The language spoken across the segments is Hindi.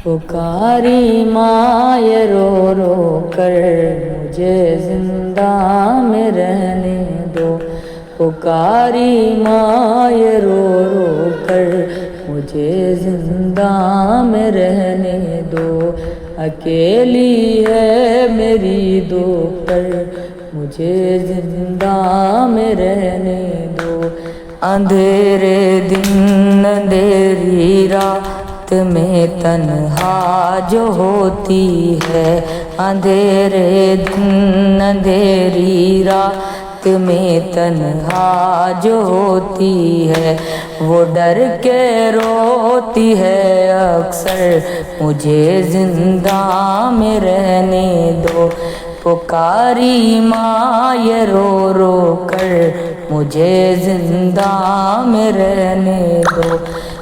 पुकारी माँ रो रो कर मुझे जिंदा में रहने दो। पुकारी माँ रो रो कर मुझे जिंदा में रहने दो। अकेली है मेरी दो पर मुझे जिंदा में रहने दो। अंधेरे दिन अंधेरी रात में तन्हा जो होती है, अंधेरे दिन अंधेरी रात में तन्हा जो होती है, वो डर के रोती है अक्सर मुझे जिंदा में रहने दो। पुकारी माँ ये रो रो कर मुझे जिंदा में रहने दो।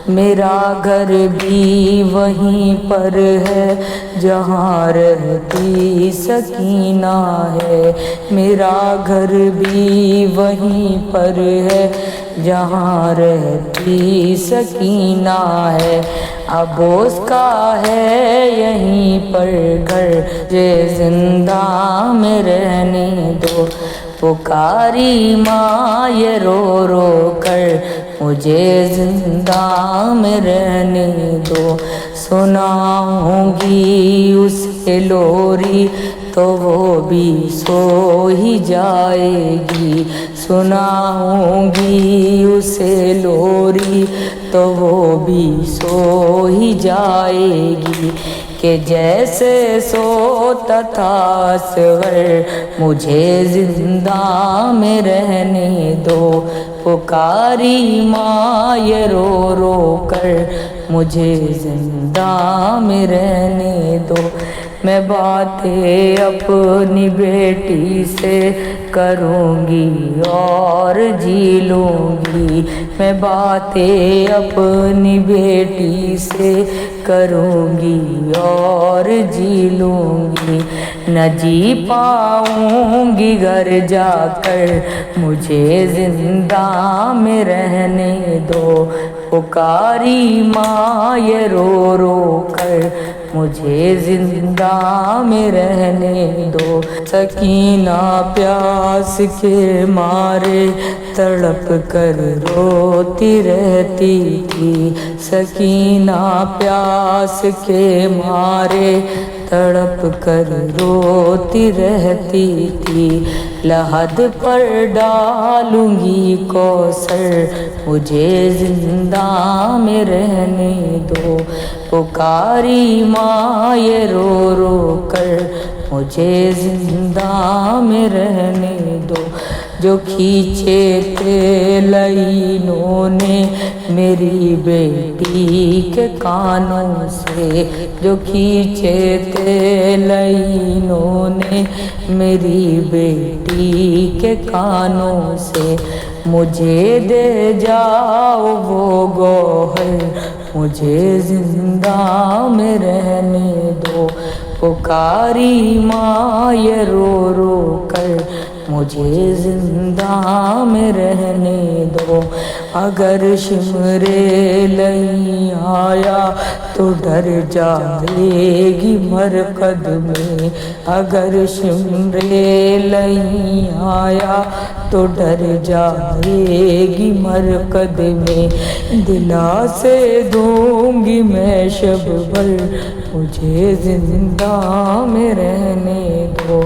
मेरा घर भी वहीं पर है जहाँ रहती सकीना है। मेरा घर भी वहीं पर है जहाँ रहती सकीना है। अब उसका है यहीं पर घर, जे जिंदा में रहने दो। पुकारी माँ ये रो रो कर मुझे जिंदा में रहने दो। सुनाऊंगी उसे लोरी तो वो भी सो ही जाएगी। सुनाऊंगी उसे लोरी तो वो भी सो ही जाएगी। कि जैसे सोता था सवर मुझे जिंदा में रहने दो। पुकारी माँ ये रो रो कर मुझे जिंदा में रहने दो। मैं बातें अपनी बेटी से करूँगी और जी लूँगी। मैं बातें अपनी बेटी से करूँगी और जी लूँगी। न जी पाऊँगी घर जाकर मुझे जिंदा में रहने दो। पुकारी माँ ये रो रो कर मुझे जिंदा में रहने दो। सकीना प्यास के मारे तड़प कर रोती रहती थी। सकीना प्यास के मारे तड़प कर रोती रहती थी। लहद पर डालूंगी कौसर मुझे जिंदा में रहने दो। पुकारी माँ ये रो रो कर मुझे जिंदा में रहने दो। जो खींचे थे लाइनों ने मेरी बेटी के कानों से, जो खींचे थे लाइनों ने मेरी बेटी के कानों से, मुझे दे जाओ वो गौहर मुझे जिंदा में रहने दो। पुकारी माँ ये रो रो कर मुझे जिंदा में रहने दो। अगर शिमरे नहीं आया तो डर जाएगी मरकद में। अगर शिमरे नहीं आया तो डर जाएगी मरकद में। दिला से दूंगी मैं शब भर मुझे जिंदा में रहने दो।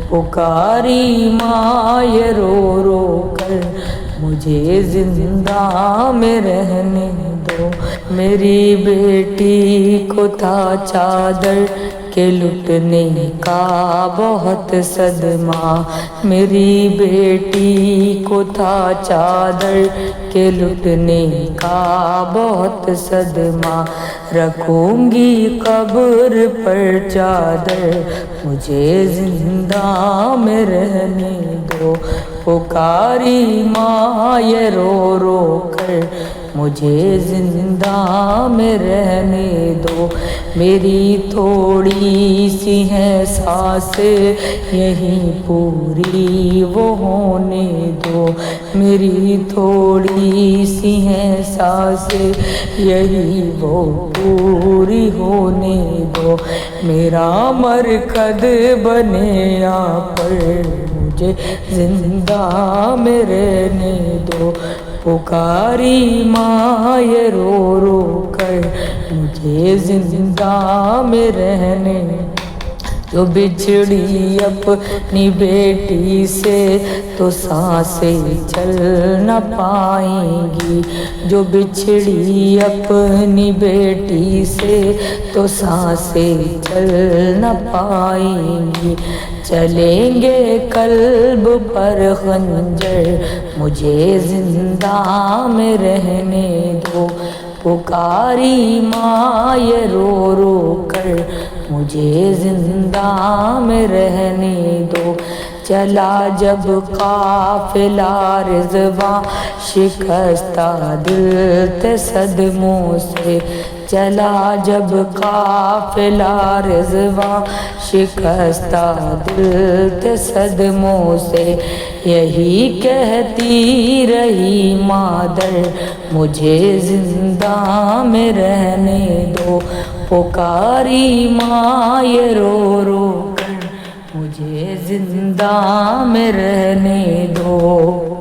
पुकारी माँ ये रो रो कर मुझे जिंदा में रहने दो। मेरी बेटी को था चादर के लुटने का बहुत सदमा। मेरी बेटी को था चादर के लुटने का बहुत सदमा। रखूंगी कब्र पर चादर मुझे जिंदा में रहने दो। पुकारी माँ ये रो रो कर मुझे जिंदा में रहने दो। मेरी थोड़ी सी है सांसें यहीं पूरी वो होने दो। मेरी थोड़ी सी है सांसें यही वो पूरी होने दो। मेरा मरकद बने यहाँ पर मुझे जिंदा में रहने दो। पुकारी माँ ये रो रो कर मुझे जिंदा में रहने। जो बिछड़ी अपनी बेटी से तो सांसें चल न पाएंगी। जो बिछड़ी अपनी बेटी से तो सांसें चल न पाएंगी। चलेंगे कल्ब पर खंजर मुझे जिंदा में रहने दो। पुकारी माँ ये रो रो कर मुझे जिंदा में रहने दो। चला जब काफिला रिज़वा शिकस्ता दिल ते सदमों से। चला जब काफिला रिज़वा शिकस्ता दिल ते सदमों से। यही कहती रही मादर मुझे जिंदा में रहने दो। पुकारी माँ ये रो रो कर मुझे जिंदा में रहने दो।